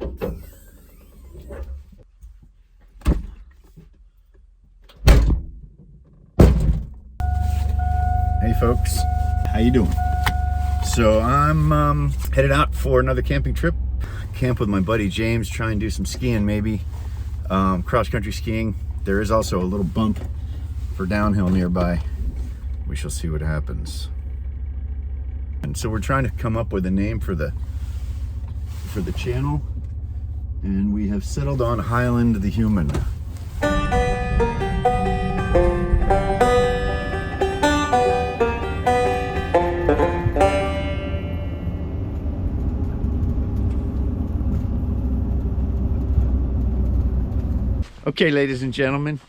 Hey folks, how you doing? So I'm headed out for another camping trip. Camp with my buddy James, try and do some skiing maybe. Cross-country skiing. There is also a little bump for downhill nearby. We shall see what happens. And so we're trying to come up with a name for the channel, and we have settled on Hyland the Human. Okay, ladies and gentlemen,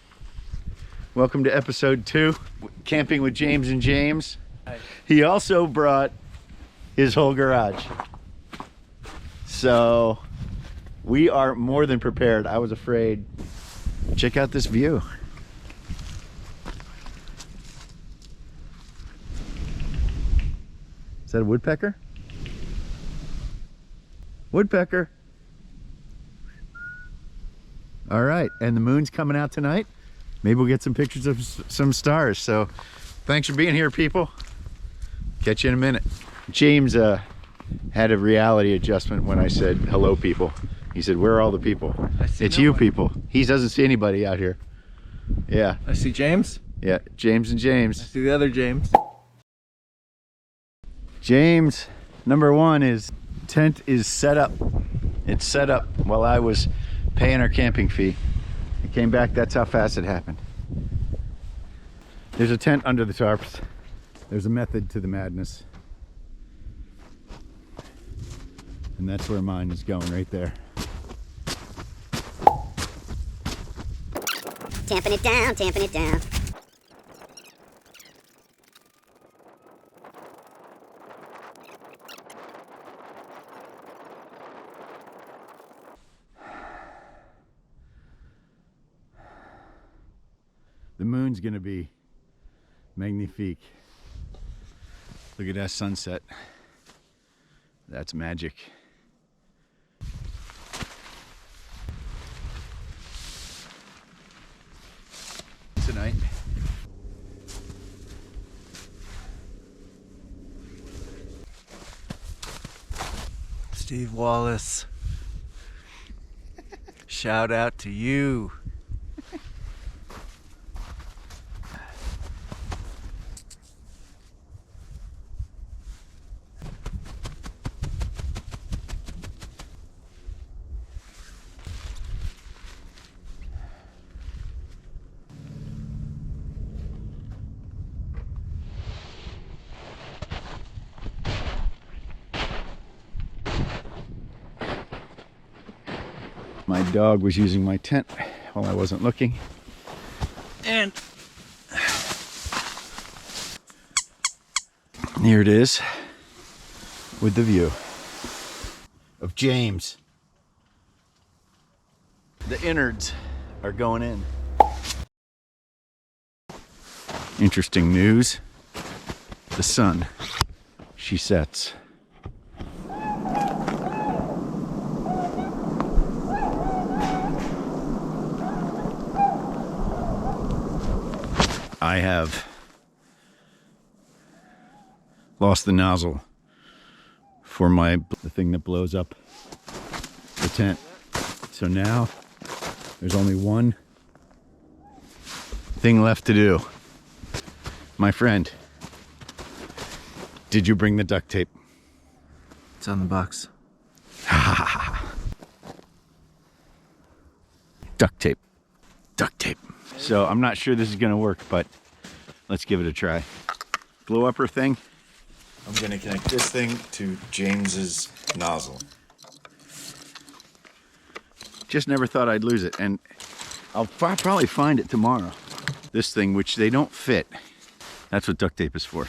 welcome to episode 2, camping with James and James. Hi. He also brought his whole garage. So we are more than prepared. I was afraid. Check out this view. Is that a woodpecker? Woodpecker. All right, and the moon's coming out tonight. Maybe we'll get some pictures of some stars. So thanks for being here, people. Catch you in a minute. James had a reality adjustment when I said, hello, people. He said, where are all the people? It's you people. He doesn't see anybody out here. Yeah. I see James. Yeah, James and James. I see the other James. James, number one is tent is set up. It's set up while I was paying our camping fee. It came back, that's how fast it happened. There's a tent under the tarps. There's a method to the madness. And that's where mine is going, right there. Tamping it down, tamping it down. The moon's gonna be magnifique. Look at that sunset. That's magic. Tonight. Steve Wallis. Shout out to you. My dog was using my tent while I wasn't looking. And here it is with the view of James. The innards are going in. Interesting news. The sun, she sets. I have lost the nozzle for the thing that blows up the tent. So now there's only one thing left to do. My friend, did you bring the duct tape? It's on the box. Duct tape. Duct tape. So I'm not sure this is gonna work, but let's give it a try. Blow upper thing. I'm gonna connect this thing to James's nozzle. Just never thought I'd lose it, and I'll probably find it tomorrow. This thing, which they don't fit, that's what duct tape is for.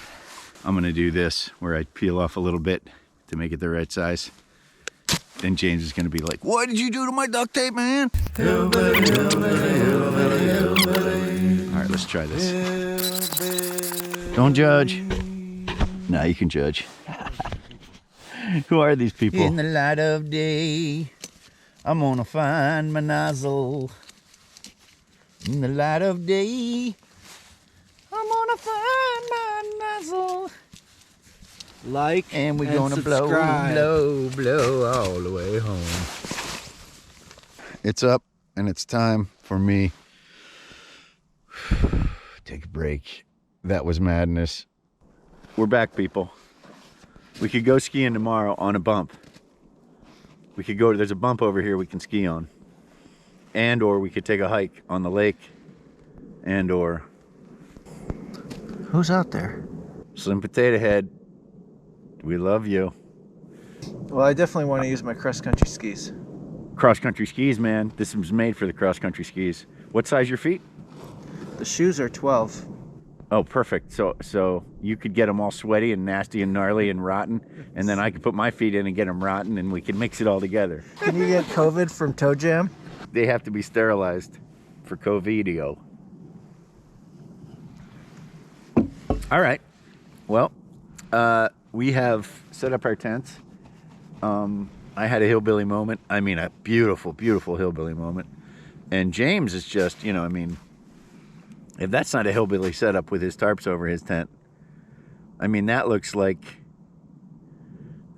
I'm gonna do this, where I peel off a little bit to make it the right size. Then James is gonna be like, what did you do to my duct tape, man? Hillbilly, hillbilly, hillbilly, hillbilly. All right, let's try this. Hillbilly. Don't judge. No, you can judge. Who are these people? In the light of day, I'm gonna find my nozzle in the light of day. I'm gonna find my nozzle. Like And we're and gonna subscribe. blow all the way home. It's up and it's time for me. Take a break. That was madness. We're back, people. We could go skiing tomorrow on a bump. We could go, there's a bump over here we can ski on. And or we could take a hike on the lake. And or Who's out there? Slim Potatohead. We love you. Well, I definitely want to use my cross-country skis. Cross-country skis, man. This was made for the cross-country skis. What size your feet? The shoes are 12. Oh, perfect. So you could get them all sweaty and nasty and gnarly and rotten, and then I could put my feet in and get them rotten, and we could mix it all together. Can you get COVID from toe jam? They have to be sterilized for COVIDio. All right. Well, we have set up our tents. I had a hillbilly moment. I mean, a beautiful, beautiful hillbilly moment. And James is just, you know, I mean, if that's not a hillbilly setup with his tarps over his tent, I mean, that looks like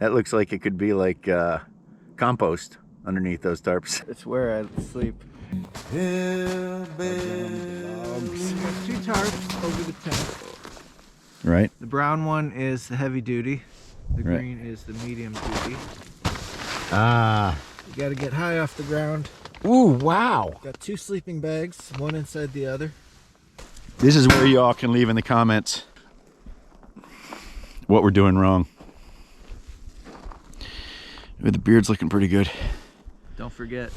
it could be like compost underneath those tarps. It's where I sleep. Hillbilly. Two tarps over the tent. Right? The brown one is the heavy duty. The Right. green is the medium duty. Ah. You gotta get high off the ground. Ooh, wow. Got two sleeping bags, one inside the other. This is where y'all can leave in the comments what we're doing wrong. The beard's looking pretty good. Don't forget,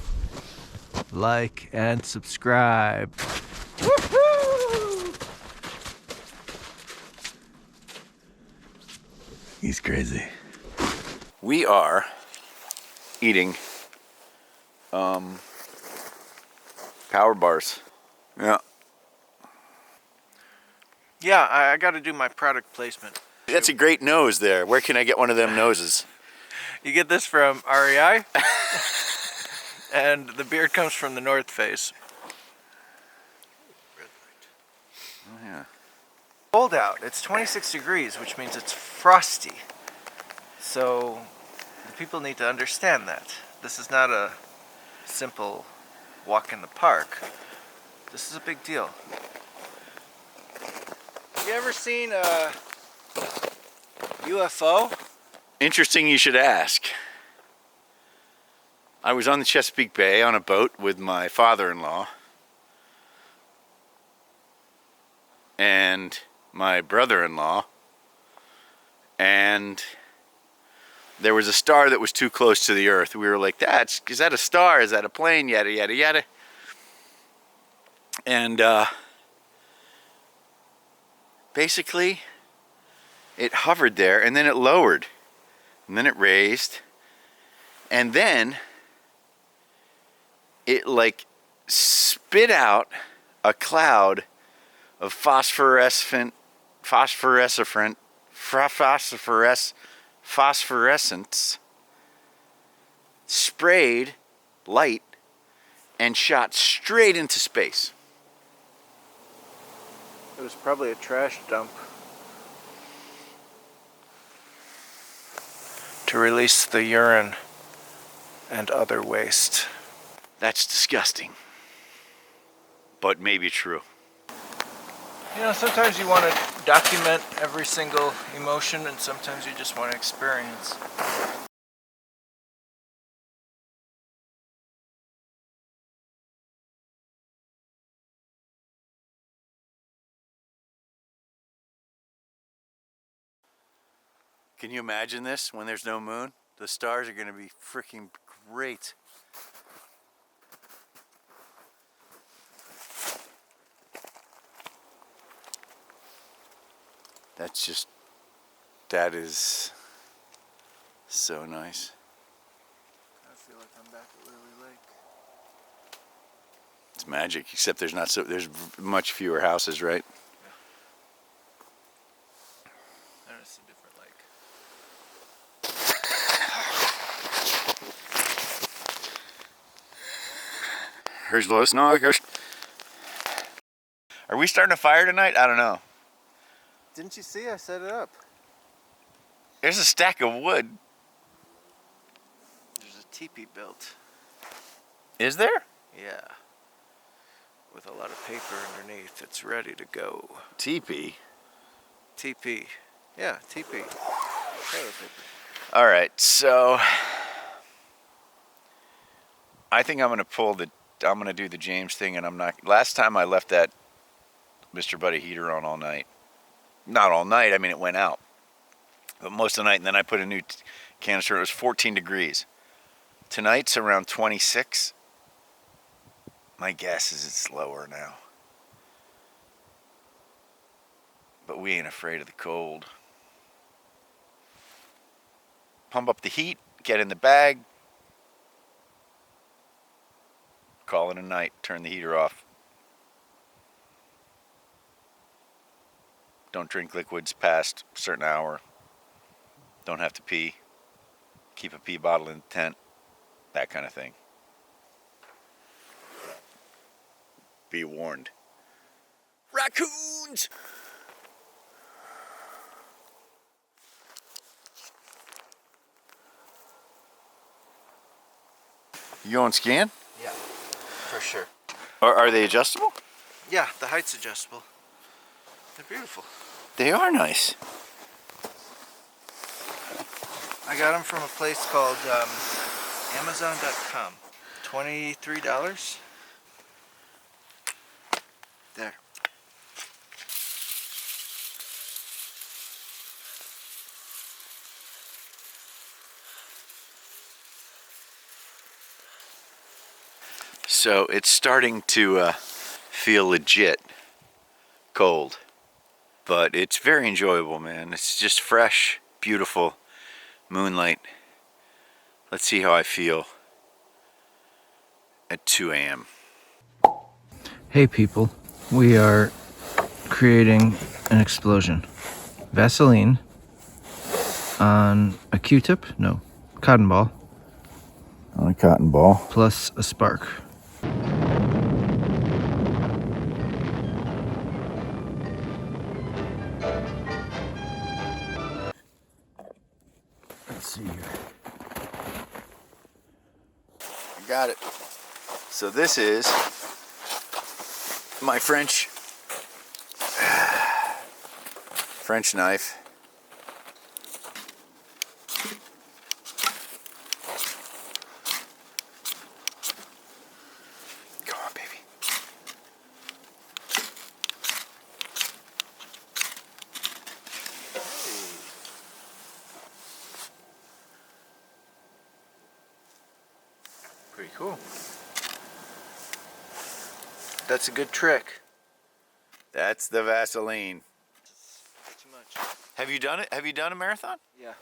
like and subscribe. He's crazy. We are eating power bars. Yeah. Yeah, I gotta do my product placement. That's a great nose there. Where can I get one of them noses? You get this from REI, and the beard comes from the North Face. Oh, yeah. Cold out. It's 26 degrees, which means it's frosty. So the people need to understand that. This is not a simple walk in the park. This is a big deal. You ever seen a UFO? Interesting you should ask. I was on the Chesapeake Bay on a boat with my father-in-law and my brother-in-law, and there was a star that was too close to the earth. We were like, is that a star? Is that a plane? Yada, yada, yada. And basically, it hovered there, and then it lowered, and then it raised, and then it like spit out a cloud of phosphorescence, sprayed light, and shot straight into space. It was probably a trash dump to release the urine and other waste. That's disgusting, but maybe true. You know, sometimes you want to document every single emotion, and sometimes you just want to experience. Can you imagine this when there's no moon? The stars are going to be freaking great. That is so nice. I feel like I'm back at Lily Lake. It's magic, except there's much fewer houses, right? And it's a different lake. Here's Lois Knockers. Are we starting a fire tonight? I don't know. Didn't you see I set it up? There's a stack of wood. There's a teepee built. Is there? Yeah. With a lot of paper underneath. It's ready to go. Teepee. TP. Yeah, TP. Toilet paper. All right, so I think I'm gonna do the James thing, and I'm not. Last time I left that Mr. Buddy heater on all night. Not all night. I mean, it went out, but most of the night. And then I put a new canister. It was 14 degrees. Tonight's around 26. My guess is it's lower now. But we ain't afraid of the cold. Pump up the heat, get in the bag, call it a night, turn the heater off. Don't drink liquids past a certain hour. Don't have to pee. Keep a pee bottle in the tent. That kind of thing. Be warned. Raccoons! You on scan? Yeah, for sure. Are they adjustable? Yeah, the height's adjustable. They're beautiful. They are nice. I got them from a place called Amazon.com. $23. There. So it's starting to feel legit cold, but it's very enjoyable, man. It's just fresh, beautiful moonlight. Let's see how I feel at 2 a.m. Hey people, we are creating an explosion. Vaseline on a Q-tip? No, cotton ball, On a cotton ball. plus a spark. Let's see here. I got it. So this is my French knife. Come on, baby. Pretty cool. That's a good trick. That's the Vaseline. Too much. Have you done it? Have you done a marathon? Yeah.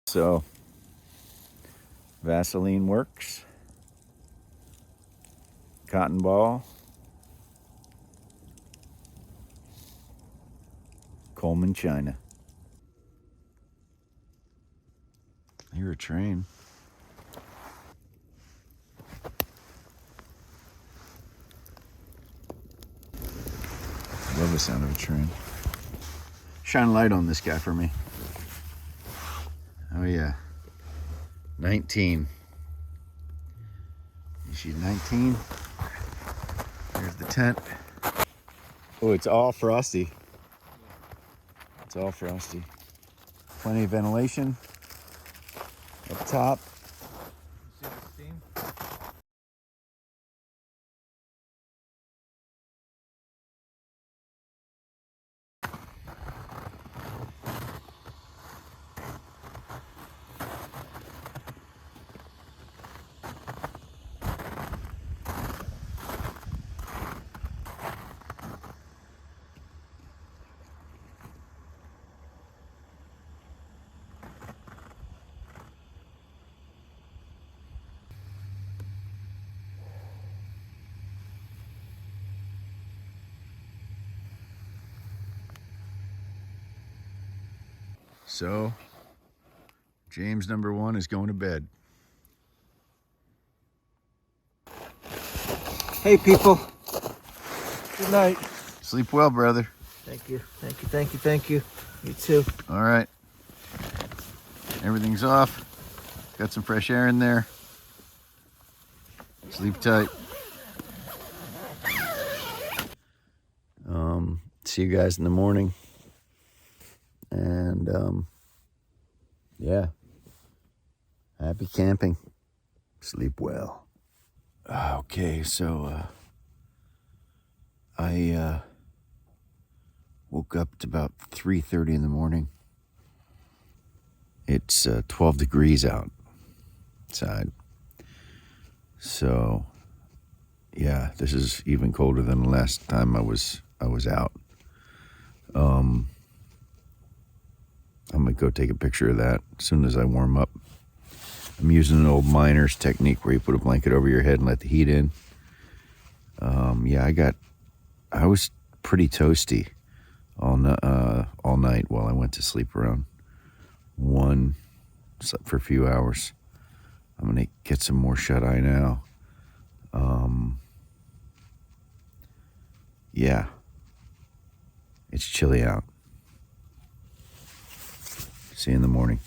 So, Vaseline works. Cotton ball. Coleman, China. I hear a train. Love the sound of a train. Shine a light on this guy for me. Oh yeah. 19. She's 19. There's the tent. Oh, it's all frosty. It's all frosty. Plenty of ventilation up top. See the steam? So, James number 1 is going to bed. Hey, people. Good night. Sleep well, brother. Thank you. Thank you. Thank you. Thank you. You too. All right. Everything's off. Got some fresh air in there. Sleep tight. See you guys in the morning. And yeah. Happy camping. Sleep well. Okay, so I woke up at about 3:30 in the morning. It's 12 degrees outside. So yeah, this is even colder than the last time I was out. I'm gonna go take a picture of that as soon as I warm up. I'm using an old miner's technique where you put a blanket over your head and let the heat in. Yeah, I was pretty toasty all night while I went to sleep around 1, slept for a few hours. I'm gonna get some more shut-eye now. Yeah, it's chilly out. See you in the morning.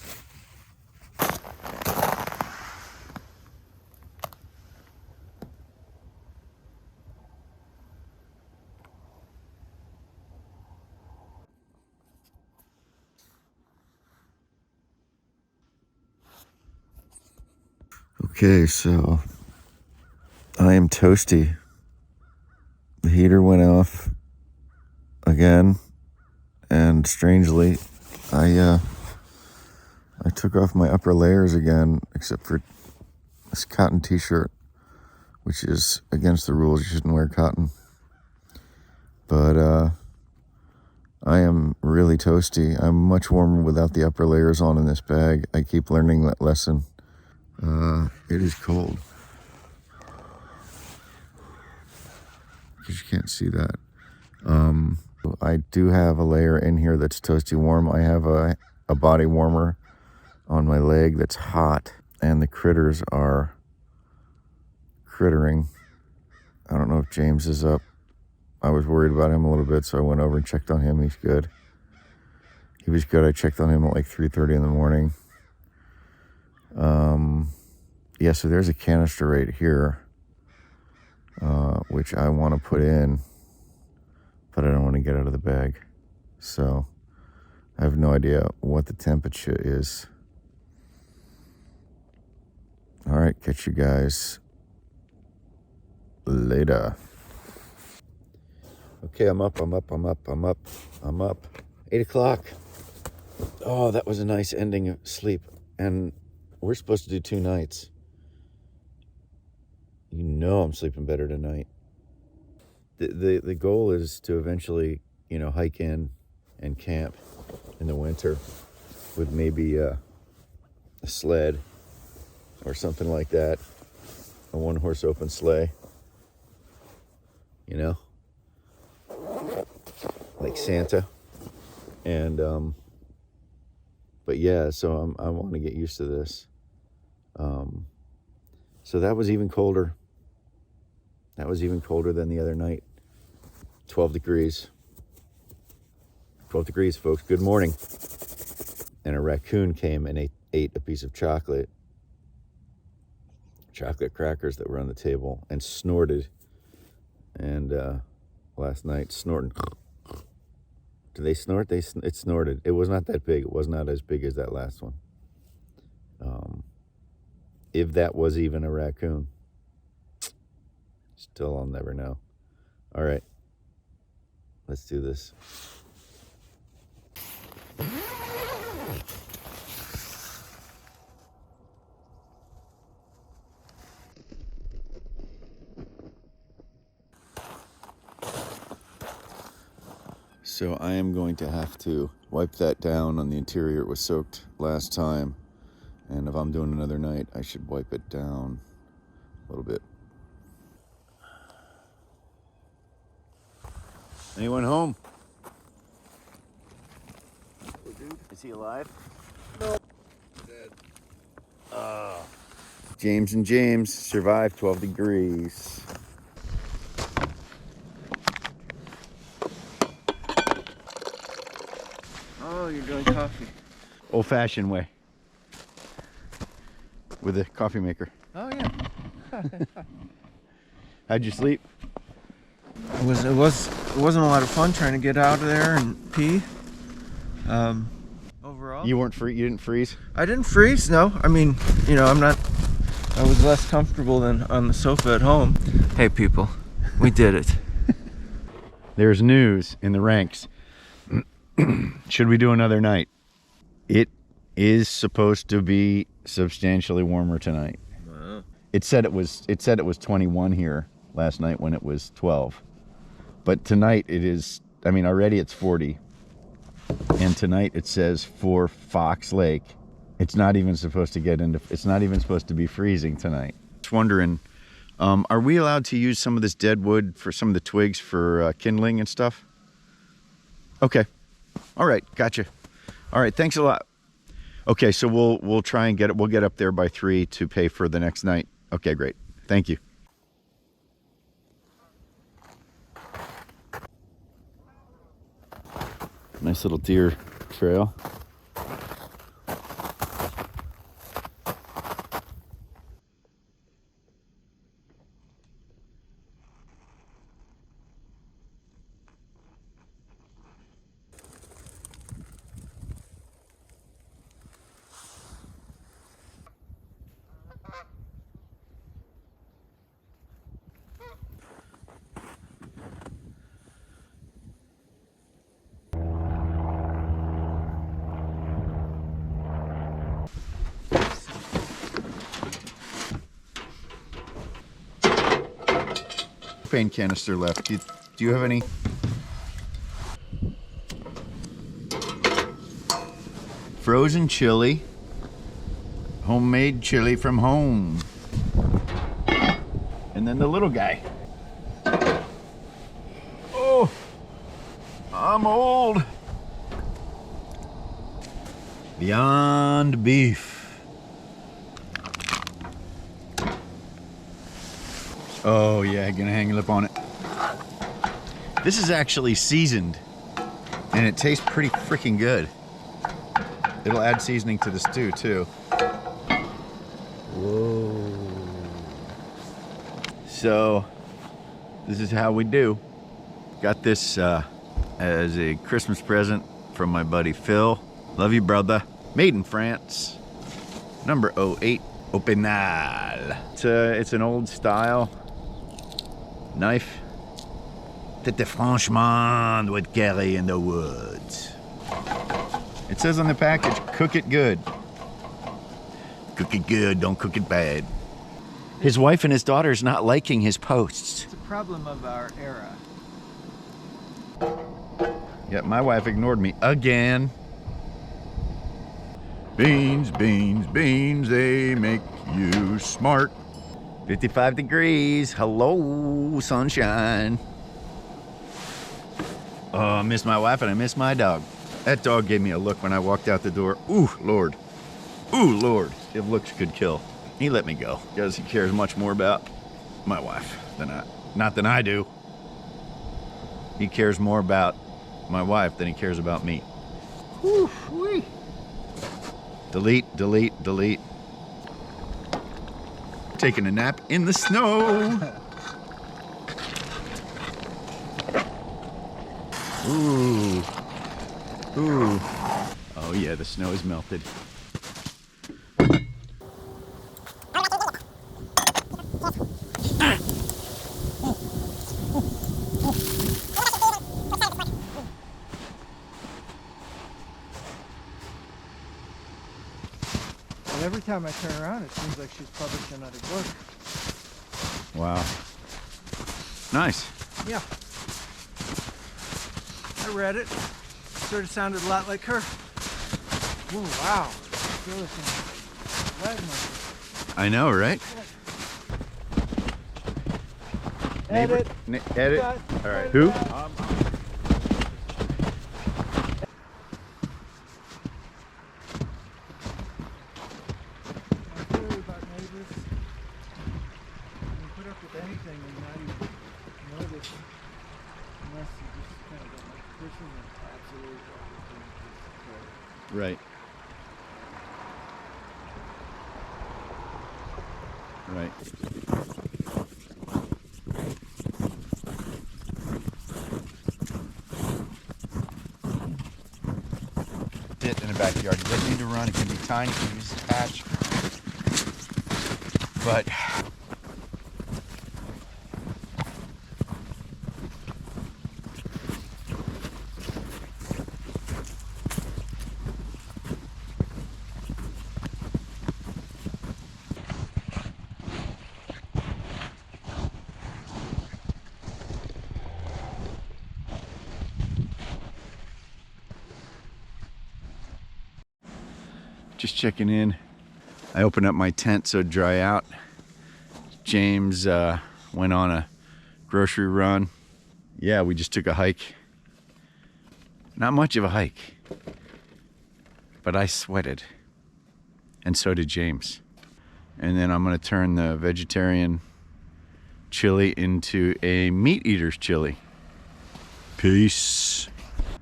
Okay, so I am toasty. The heater went off again, and strangely, I took off my upper layers again, except for this cotton t-shirt, which is against the rules. You shouldn't wear cotton. But I am really toasty. I'm much warmer without the upper layers on in this bag. I keep learning that lesson. It is cold. Because you can't see that. I do have a layer in here that's toasty warm. I have a body warmer on my leg that's hot, and the critters are crittering. I don't know if James is up. I was worried about him a little bit, so I went over and checked on him. He's good. He was good. I checked on him at like 3:30 in the morning. Yeah, so there's a canister right here, which I want to put in, but I don't want to get out of the bag. So I have no idea what the temperature is. All right, catch you guys later. Okay, I'm up. 8 o'clock. Oh, that was a nice ending of sleep. And we're supposed to do 2 nights. You know I'm sleeping better tonight. The goal is to eventually, hike in and camp in the winter with maybe a sled or something like that. A 1-horse open sleigh. Like Santa. And but yeah, so I want to get used to this. So that was even colder. That was even colder than the other night. 12 degrees. 12 degrees, folks. Good morning. And a raccoon came and ate a piece of chocolate crackers that were on the table, and snorted. And last night, snorting. Did they snort? It snorted. It was not that big. It was not as big as that last one. If that was even a raccoon. Still, I'll never know. All right. Let's do this. So I am going to have to wipe that down on the interior. It was soaked last time. And if I'm doing another night, I should wipe it down a little bit. Anyone home? Is he alive? Dead. James and James survived 12 degrees. Oh, you're doing coffee. Old-fashioned way. With a coffee maker. Oh yeah. How'd you sleep? It wasn't a lot of fun trying to get out of there and pee. Overall, You didn't freeze? I didn't freeze. No, I mean, I was less comfortable than on the sofa at home. Hey, people, we did it. There's news in the ranks. Should we do another night? It is supposed to be substantially warmer tonight. Wow. It said it was 21 here last night when it was 12. But tonight it is, I mean, already it's 40. And tonight it says for Fox Lake, it's not even supposed to be freezing tonight. Just wondering, are we allowed to use some of this dead wood for some of the twigs for kindling and stuff? Okay. All right. Gotcha. All right. Thanks a lot. Okay. So we'll try and we'll get up there by 3 to pay for the next night. Okay, great. Thank you. Nice little deer trail. Propane canister left. Do you have any? Frozen chili. Homemade chili from home. And then the little guy. Oh, I'm old. Beyond beef. Oh yeah, gonna hang a lip on it. This is actually seasoned, and it tastes pretty freaking good. It'll add seasoning to the stew too. Whoa. So, this is how we do. Got this as a Christmas present from my buddy Phil. Love you, brother. Made in France. Number 08, Opinal. It's an old style knife that the Frenchman would carry in the woods. It says on the package, cook it good. Cook it good, don't cook it bad. His wife and his daughter's not liking his posts. It's a problem of our era. Yeah, my wife ignored me again. Beans, beans, beans, they make you smart. 55 degrees, hello, sunshine. Oh, I miss my wife and I miss my dog. That dog gave me a look when I walked out the door. Ooh, Lord. Ooh, Lord. If looks could kill. He let me go because he cares much more about my wife not than I do. He cares more about my wife than he cares about me. Whew, wee. Delete, delete, delete. Taking a nap in the snow. Ooh. Ooh. Oh yeah, the snow is melted. And every time I turn around, it seems like she's published another book. Wow. Nice. Yeah. I read it. Sort of sounded a lot like her. Ooh, wow. Feel this in leg muscle. I know, right? Edit. Edit. Cut. All right. Edit Who? out. with anything and not even notice unless you just kind of go like, this is an absolute opportunity. Right. Right. Sit in the backyard. It doesn't need to run. It can be tiny. You can use a patch. But just checking in. I opened up my tent so it'd dry out. James went on a grocery run. Yeah, we just took a hike. Not much of a hike, but I sweated. And so did James. And then I'm gonna turn the vegetarian chili into a meat eater's chili. Peace.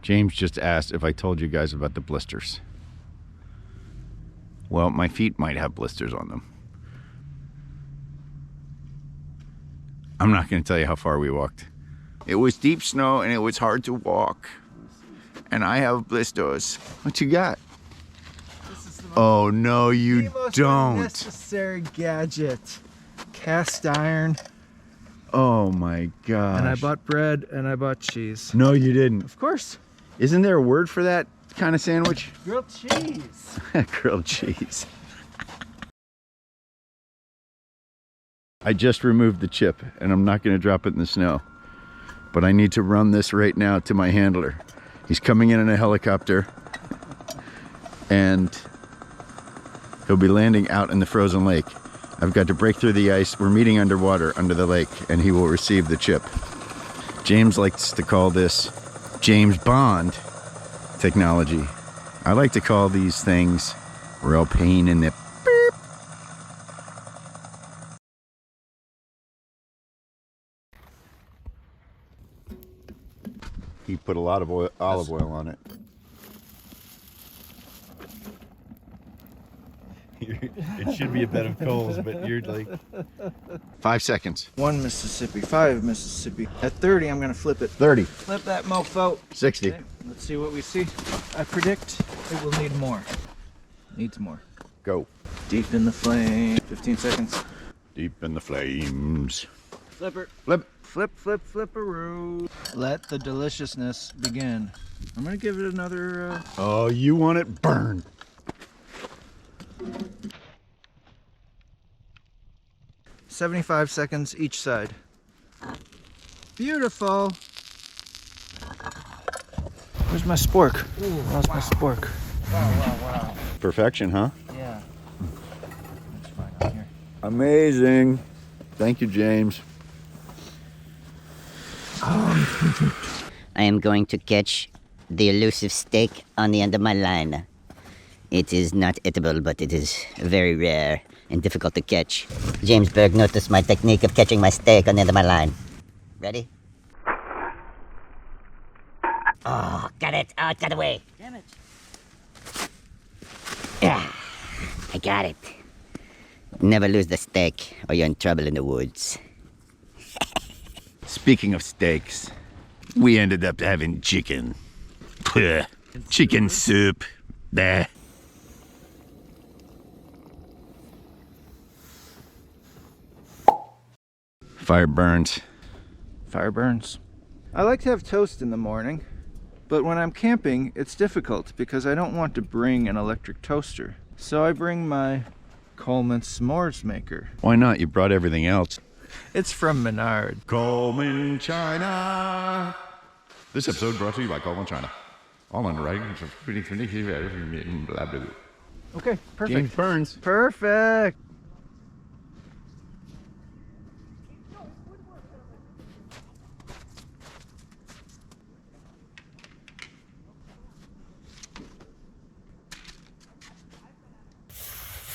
James just asked if I told you guys about the blisters. Well, my feet might have blisters on them. I'm not going to tell you how far we walked. It was deep snow and it was hard to walk. And I have blisters. What you got? This is Oh, no, you the most don't. unnecessary gadget. Cast iron. Oh, my gosh. And I bought bread and I bought cheese. No, you didn't. Of course. Isn't there a word for that kind of sandwich? Grilled cheese. Grilled cheese. I just removed the chip and I'm not going to drop it in the snow. But I need to run this right now to my handler. He's coming in a helicopter and he'll be landing out in the frozen lake. I've got to break through the ice. We're meeting underwater under the lake and he will receive the chip. James likes to call this James Bond technology. I like to call these things real pain in the beep. He put a lot of olive oil on it. It should be a bed of coals, but you're like 5 seconds. 1 Mississippi, 5 Mississippi. At 30, I'm gonna flip it. 30, Flip that mofo. 60. Okay, let's see what we see. I predict it will need more. Needs more. Go. Deep in the flame. 15 seconds. Deep in the flames. Flipper. Flip. Flip, flip, flipperoo. Let the deliciousness begin. I'm gonna give it another. Oh, you want it burned. $75 seconds each side. Beautiful. Where's my spork? Lost my spork. Wow. Perfection, huh? Yeah. That's fine. I'm here. Amazing. Thank you, James. I am going to catch the elusive steak on the end of my line. It is not edible, but it is very rare and difficult to catch. James Berg noticed my technique of catching my steak on the end of my line. Ready? Oh, got it. Oh, it got away. Damn it. Yeah, I got it. Never lose the steak or you're in trouble in the woods. Speaking of steaks, we ended up having chicken. Puh. Chicken soup. Bah. Fire burns. Fire burns. I like to have toast in the morning, but when I'm camping, it's difficult because I don't want to bring an electric toaster. So I bring my Coleman s'mores maker. Why not? You brought everything else. It's from Menard. Coleman China. This episode brought to you by Coleman China. All underwriting. Blah, blah, blah. Okay, perfect. James Burns. Perfect.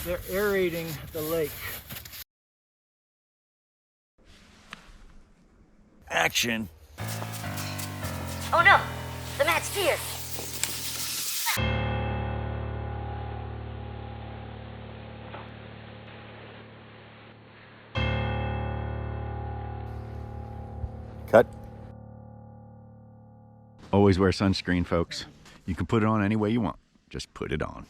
They're aerating the lake. Action. Oh no! The mat's here! Cut. Always wear sunscreen, folks. You can put it on any way you want. Just put it on.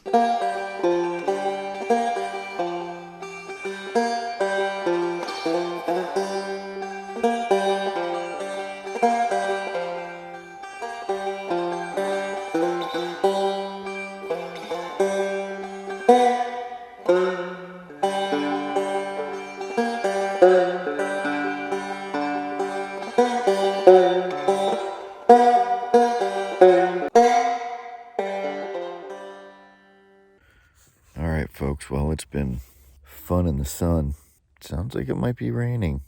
All right, folks. Well, it's been fun in the sun. Sounds like it might be raining.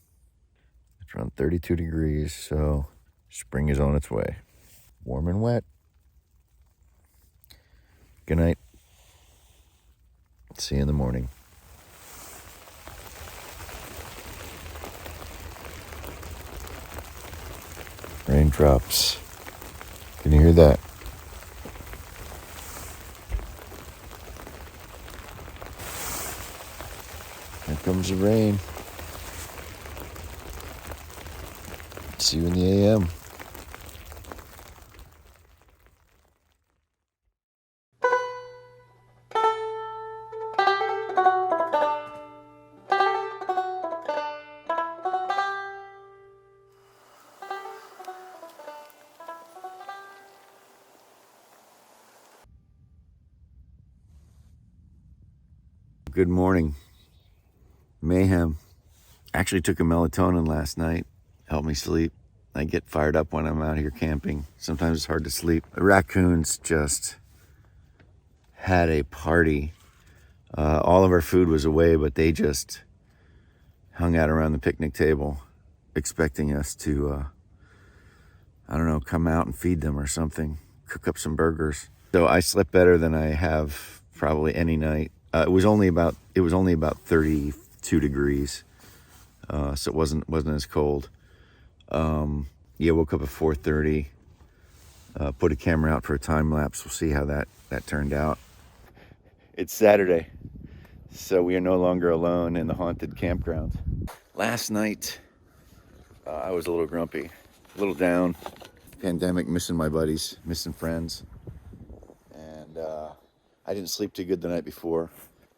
It's around 32 degrees, so spring is on its way. Warm and wet. Good night. See you in the morning. Raindrops. Can you hear that? Here comes the rain. See you in the AM. Good morning. Mayhem. Actually took a melatonin last night. Helped me sleep. I get fired up when I'm out here camping. Sometimes it's hard to sleep. The raccoons just had a party. All of our food was away, but they just hung out around the picnic table expecting us to, I don't know, come out and feed them or something. Cook up some burgers. So I slept better than I have probably any night. It was only about 32 degrees, so it wasn't as cold. Yeah, woke up at 4:30. Put a camera out for a time lapse. We'll see how that turned out. It's Saturday, so we are no longer alone in the haunted campground. Last night, I was a little grumpy, a little down. Pandemic, missing my buddies, missing friends, and I didn't sleep too good the night before.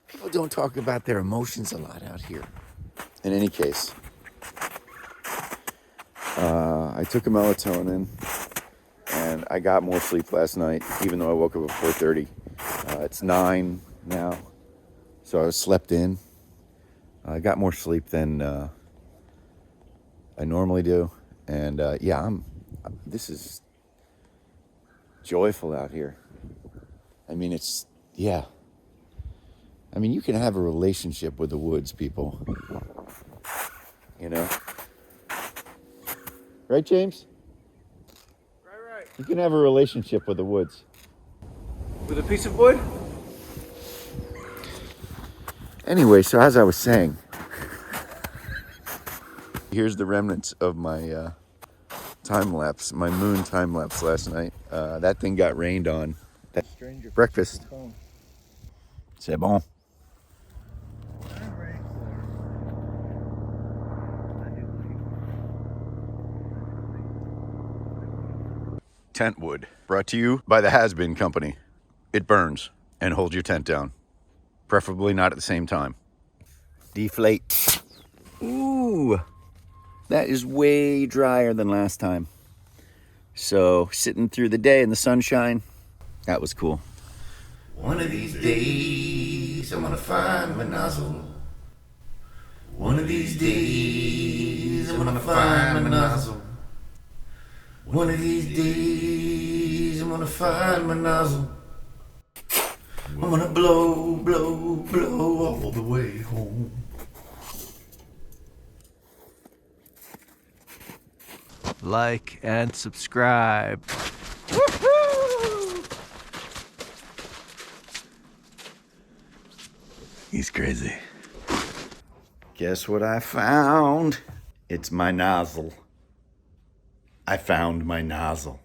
People don't talk about their emotions a lot out here. In any case, I took a melatonin, and I got more sleep last night, even though I woke up at 4:30. It's 9 now, so I slept in. I got more sleep than I normally do, and yeah, this is joyful out here. I mean, yeah. I mean, you can have a relationship with the woods, people. You know? Right, James? Right. You can have a relationship with the woods. With a piece of wood? Anyway, so as I was saying, here's the remnants of my time-lapse, my moon time-lapse last night. That thing got rained on. That breakfast. C'est bon. Tent wood, brought to you by the Has-Been Company. It burns, and hold your tent down. Preferably not at the same time. Deflate. Ooh, that is way drier than last time. So, sitting through the day in the sunshine, that was cool. One of these days, I'm gonna find my nozzle. One of these days, I'm gonna find my nozzle. One of these days, I'm gonna find my nozzle. I'm gonna blow, blow, blow all the way home. Like and subscribe. He's crazy. Guess what I found? It's my nozzle. I found my nozzle.